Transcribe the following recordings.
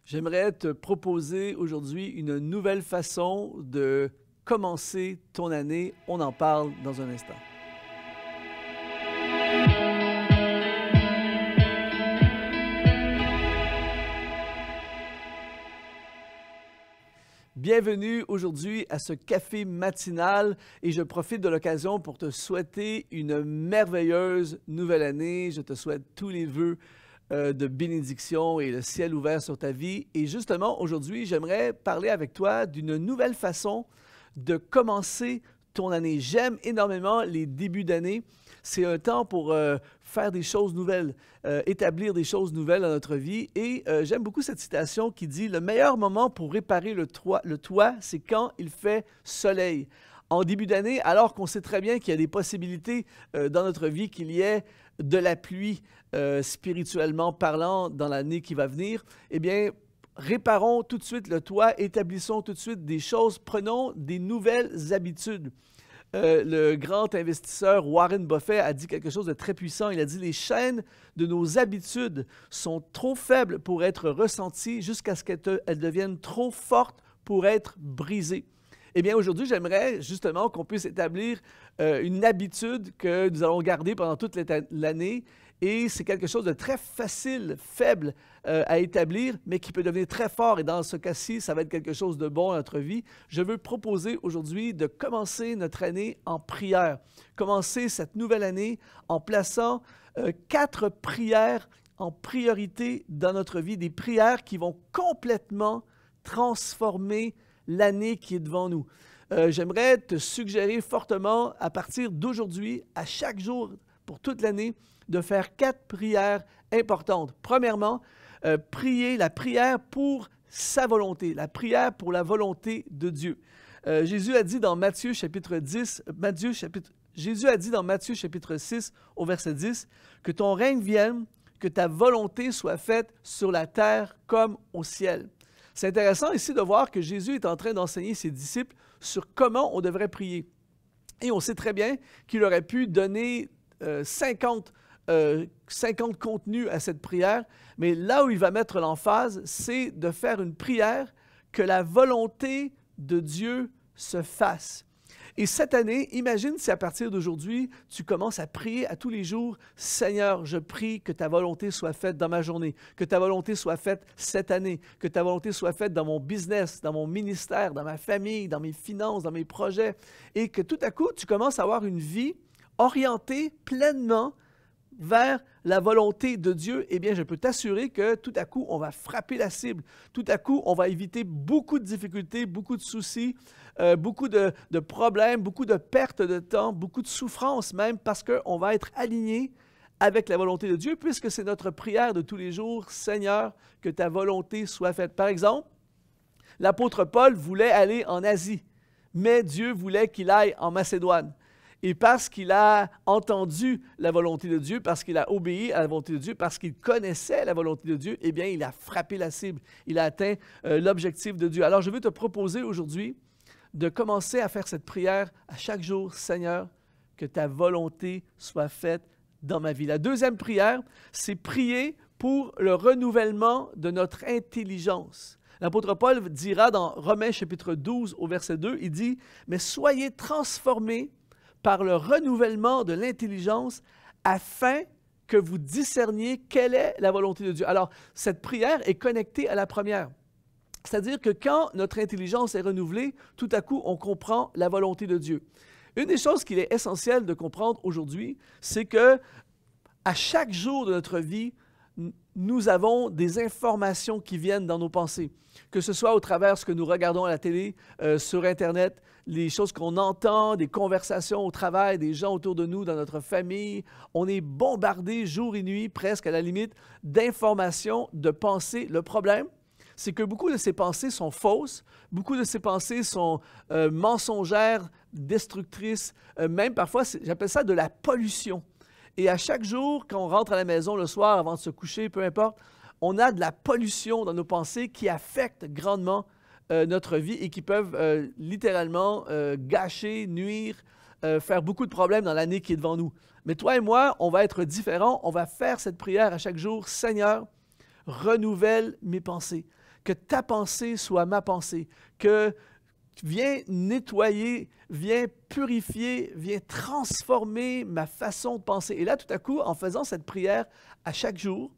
J'aimerais te proposer aujourd'hui une nouvelle façon de commencer ton année. On en parle dans un instant. Bienvenue aujourd'hui à ce café matinal et je profite de l'occasion pour te souhaiter une merveilleuse nouvelle année. Je te souhaite tous les vœux de bénédiction et le ciel ouvert sur ta vie. Et justement, aujourd'hui, j'aimerais parler avec toi d'une nouvelle façon de commencer ton année. J'aime énormément les débuts d'année. C'est un temps pour faire des choses nouvelles, établir des choses nouvelles dans notre vie. Et j'aime beaucoup cette citation qui dit « Le meilleur moment pour réparer le toit, c'est quand il fait soleil ». En début d'année, alors qu'on sait très bien qu'il y a des possibilités dans notre vie qu'il y ait de la pluie spirituellement parlant dans l'année qui va venir, eh bien, réparons tout de suite le toit, établissons tout de suite des choses, prenons des nouvelles habitudes. Le grand investisseur Warren Buffett a dit quelque chose de très puissant. Il a dit « Les chaînes de nos habitudes sont trop faibles pour être ressenties jusqu'à ce qu'elles deviennent trop fortes pour être brisées. » Eh bien, aujourd'hui, j'aimerais justement qu'on puisse établir une habitude que nous allons garder pendant toute l'année. Et c'est quelque chose de très facile, faible à établir, mais qui peut devenir très fort. Et dans ce cas-ci, ça va être quelque chose de bon dans notre vie. Je veux proposer aujourd'hui de commencer notre année en prière. Commencer cette nouvelle année en plaçant 4 prières en priorité dans notre vie. Des prières qui vont complètement transformer l'année qui est devant nous. J'aimerais te suggérer fortement, à partir d'aujourd'hui, à chaque jour, pour toute l'année, de faire 4 prières importantes. Premièrement, prier la prière pour sa volonté, la prière pour la volonté de Dieu. Jésus a dit dans Matthieu chapitre 10, Jésus a dit dans Matthieu chapitre 6 au verset 10, « Que ton règne vienne, que ta volonté soit faite sur la terre comme au ciel. » C'est intéressant ici de voir que Jésus est en train d'enseigner ses disciples sur comment on devrait prier. Et on sait très bien qu'il aurait pu donner 50 contenus à cette prière, mais là où il va mettre l'emphase, c'est de faire une prière que la volonté de Dieu se fasse. Et cette année, imagine si à partir d'aujourd'hui, tu commences à prier à tous les jours, « Seigneur, je prie que ta volonté soit faite dans ma journée, que ta volonté soit faite cette année, que ta volonté soit faite dans mon business, dans mon ministère, dans ma famille, dans mes finances, dans mes projets. » Et que tout à coup, tu commences à avoir une vie orientée pleinement vers la volonté de Dieu, eh bien, je peux t'assurer que tout à coup, on va frapper la cible. Tout à coup, on va éviter beaucoup de difficultés, beaucoup de soucis, beaucoup de problèmes, beaucoup de pertes de temps, beaucoup de souffrances même, parce qu'on va être aligné avec la volonté de Dieu, puisque c'est notre prière de tous les jours, « Seigneur, que ta volonté soit faite. » Par exemple, l'apôtre Paul voulait aller en Asie, mais Dieu voulait qu'il aille en Macédoine. Et parce qu'il a entendu la volonté de Dieu, parce qu'il a obéi à la volonté de Dieu, parce qu'il connaissait la volonté de Dieu, eh bien, il a frappé la cible. Il a atteint l'objectif de Dieu. Alors, je veux te proposer aujourd'hui de commencer à faire cette prière à chaque jour. « Seigneur, que ta volonté soit faite dans ma vie. » La deuxième prière, c'est prier pour le renouvellement de notre intelligence. L'apôtre Paul dira dans Romains chapitre 12 au verset 2, il dit « Mais soyez transformés par le renouvellement de l'intelligence, afin que vous discerniez quelle est la volonté de Dieu. » Alors, cette prière est connectée à la première. C'est-à-dire que quand notre intelligence est renouvelée, tout à coup, on comprend la volonté de Dieu. Une des choses qu'il est essentiel de comprendre aujourd'hui, c'est que à chaque jour de notre vie, nous avons des informations qui viennent dans nos pensées, que ce soit au travers de ce que nous regardons à la télé, sur Internet, les choses qu'on entend, des conversations au travail, des gens autour de nous, dans notre famille. On est bombardé jour et nuit, presque à la limite, d'informations, de pensées. Le problème, c'est que beaucoup de ces pensées sont fausses, beaucoup de ces pensées sont mensongères, destructrices, même parfois, j'appelle ça de la pollution. Et à chaque jour, quand on rentre à la maison le soir avant de se coucher, peu importe, on a de la pollution dans nos pensées qui affectent grandement notre vie et qui peuvent littéralement gâcher, nuire, faire beaucoup de problèmes dans l'année qui est devant nous. Mais toi et moi, on va être différents. On va faire cette prière à chaque jour. « Seigneur, renouvelle mes pensées. » que ta pensée soit ma pensée, que viens nettoyer, viens purifier, viens transformer ma façon de penser. Et là, tout à coup, en faisant cette prière à chaque jour,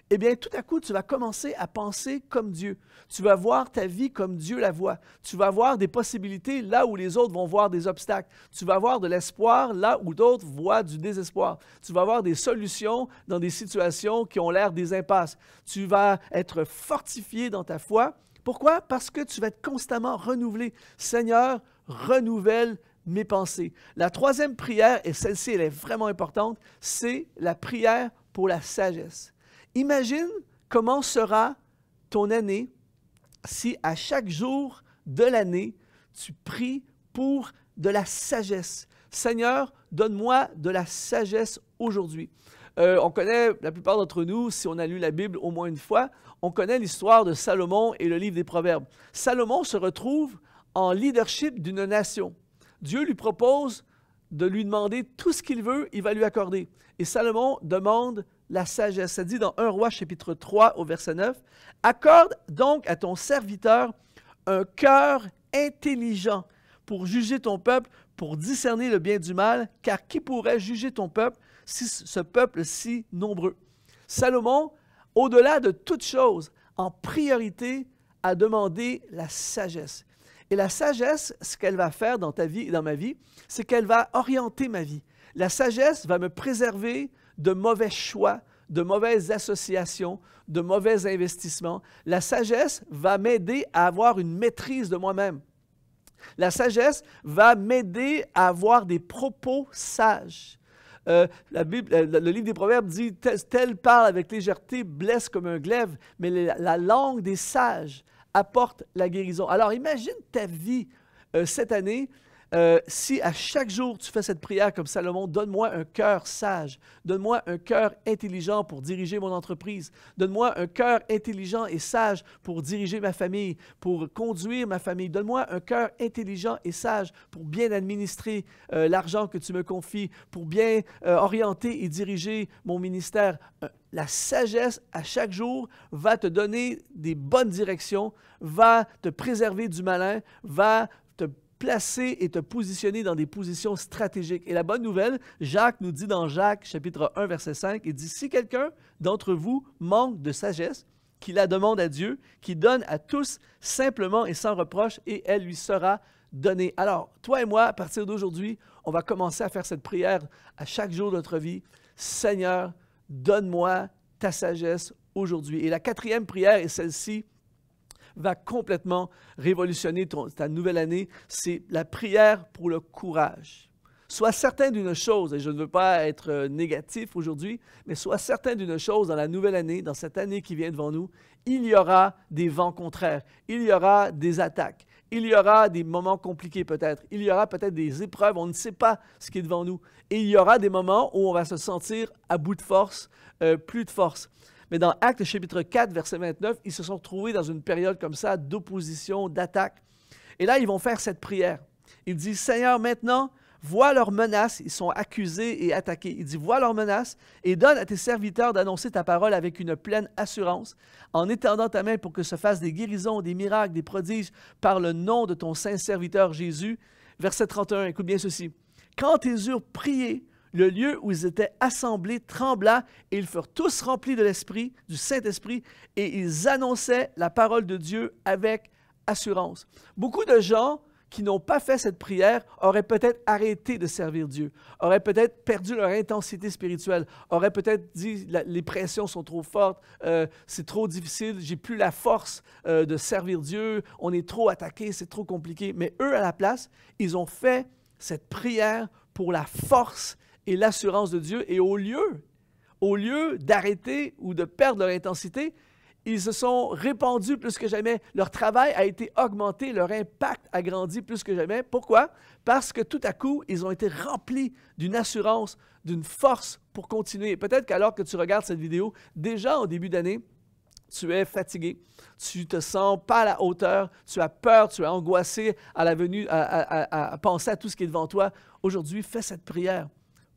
eh bien, tout à coup, tu vas commencer à penser comme Dieu. Tu vas voir ta vie comme Dieu la voit. Tu vas voir des possibilités là où les autres vont voir des obstacles. Tu vas voir de l'espoir là où d'autres voient du désespoir. Tu vas voir des solutions dans des situations qui ont l'air des impasses. Tu vas être fortifié dans ta foi. Pourquoi? Parce que tu vas être constamment renouvelé. Seigneur, renouvelle mes pensées. La troisième prière, et celle-ci, elle est vraiment importante, c'est la prière pour la sagesse. Imagine comment sera ton année si à chaque jour de l'année, tu pries pour de la sagesse. Seigneur, donne-moi de la sagesse aujourd'hui. On connaît, la plupart d'entre nous, si on a lu la Bible au moins une fois, on connaît l'histoire de Salomon et le livre des Proverbes. Salomon se retrouve en leadership d'une nation. Dieu lui propose de lui demander tout ce qu'il veut, il va lui accorder. Et Salomon demande la sagesse. Ça dit dans 1 Roi chapitre 3 au verset 9, « Accorde donc à ton serviteur un cœur intelligent pour juger ton peuple, pour discerner le bien du mal, car qui pourrait juger ton peuple, si ce peuple si nombreux? » Salomon, au-delà de toute chose, en priorité, a demandé la sagesse. Et la sagesse, ce qu'elle va faire dans ta vie et dans ma vie, c'est qu'elle va orienter ma vie. La sagesse va me préserver de mauvais choix, de mauvaises associations, de mauvais investissements. La sagesse va m'aider à avoir une maîtrise de moi-même. La sagesse va m'aider à avoir des propos sages. La Bible, le livre des Proverbes dit « Tel parle avec légèreté, blesse comme un glaive, mais la langue des sages apporte la guérison. » Alors imagine ta vie cette année, si à chaque jour tu fais cette prière comme Salomon, donne-moi un cœur sage, donne-moi un cœur intelligent pour diriger mon entreprise, donne-moi un cœur intelligent et sage pour diriger ma famille, pour conduire ma famille, donne-moi un cœur intelligent et sage pour bien administrer l'argent que tu me confies, pour bien orienter et diriger mon ministère. La sagesse à chaque jour va te donner des bonnes directions, va te préserver du malin, va te placer et te positionner dans des positions stratégiques. Et la bonne nouvelle, Jacques nous dit dans Jacques, chapitre 1, verset 5, il dit « Si quelqu'un d'entre vous manque de sagesse, qu'il la demande à Dieu, qui donne à tous simplement et sans reproche, et elle lui sera donnée. » Alors, toi et moi, à partir d'aujourd'hui, on va commencer à faire cette prière à chaque jour de notre vie. « Seigneur, donne-moi ta sagesse aujourd'hui. » Et la quatrième prière est celle-ci, va complètement révolutionner ta nouvelle année, c'est la prière pour le courage. Sois certain d'une chose, et je ne veux pas être négatif aujourd'hui, mais sois certain d'une chose dans la nouvelle année, dans cette année qui vient devant nous, il y aura des vents contraires, il y aura des attaques, il y aura des moments compliqués peut-être, il y aura peut-être des épreuves, on ne sait pas ce qui est devant nous, et il y aura des moments où on va se sentir à bout de force, plus de force. Mais dans Actes chapitre 4, verset 29, ils se sont trouvés dans une période comme ça d'opposition, d'attaque. Et là, ils vont faire cette prière. Ils disent, « Seigneur, maintenant, vois leurs menaces. » Ils sont accusés et attaqués. Il dit, « Vois leurs menaces et donne à tes serviteurs d'annoncer ta parole avec une pleine assurance, en étendant ta main pour que se fassent des guérisons, des miracles, des prodiges par le nom de ton saint serviteur Jésus. » Verset 31, écoute bien ceci. « Quand ils eurent prié, le lieu où ils étaient assemblés trembla et ils furent tous remplis de l'Esprit, du Saint-Esprit, et ils annonçaient la parole de Dieu avec assurance. » Beaucoup de gens qui n'ont pas fait cette prière auraient peut-être arrêté de servir Dieu, auraient peut-être perdu leur intensité spirituelle, auraient peut-être dit les pressions sont trop fortes, c'est trop difficile, j'ai plus la force de servir Dieu, on est trop attaqué, c'est trop compliqué. Mais eux, à la place, ils ont fait cette prière pour la force et l'assurance de Dieu. Et au lieu d'arrêter ou de perdre leur intensité, ils se sont répandus plus que jamais. Leur travail a été augmenté, leur impact a grandi plus que jamais. Pourquoi? Parce que tout à coup, ils ont été remplis d'une assurance, d'une force pour continuer. Peut-être qu'alors que tu regardes cette vidéo, déjà au début d'année, tu es fatigué, tu ne te sens pas à la hauteur, tu as peur, tu es angoissé à la venue, à penser à tout ce qui est devant toi. Aujourd'hui, fais cette prière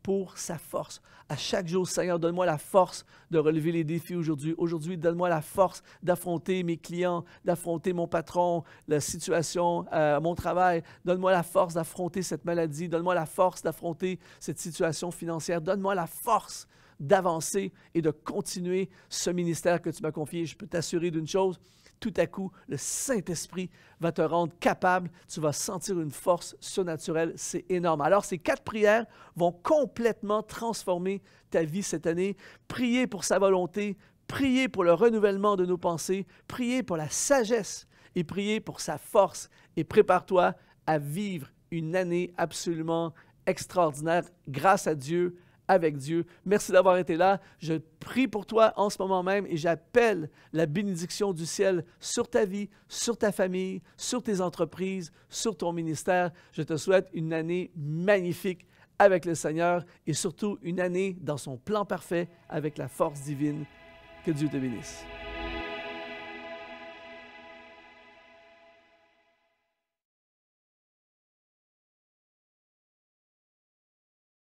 pour sa force. À chaque jour, Seigneur, donne-moi la force de relever les défis aujourd'hui. Aujourd'hui, donne-moi la force d'affronter mes clients, d'affronter mon patron, la situation à mon travail. Donne-moi la force d'affronter cette maladie. Donne-moi la force d'affronter cette situation financière. Donne-moi la force d'avancer et de continuer ce ministère que tu m'as confié. Je peux t'assurer d'une chose, tout à coup, le Saint-Esprit va te rendre capable. Tu vas sentir une force surnaturelle. C'est énorme. Alors, ces 4 prières vont complètement transformer ta vie cette année. Priez pour sa volonté, priez pour le renouvellement de nos pensées, priez pour la sagesse et priez pour sa force. Et prépare-toi à vivre une année absolument extraordinaire grâce à Dieu, avec Dieu. Merci d'avoir été là. Je prie pour toi en ce moment même et j'appelle la bénédiction du ciel sur ta vie, sur ta famille, sur tes entreprises, sur ton ministère. Je te souhaite une année magnifique avec le Seigneur et surtout une année dans son plan parfait avec la force divine. Que Dieu te bénisse.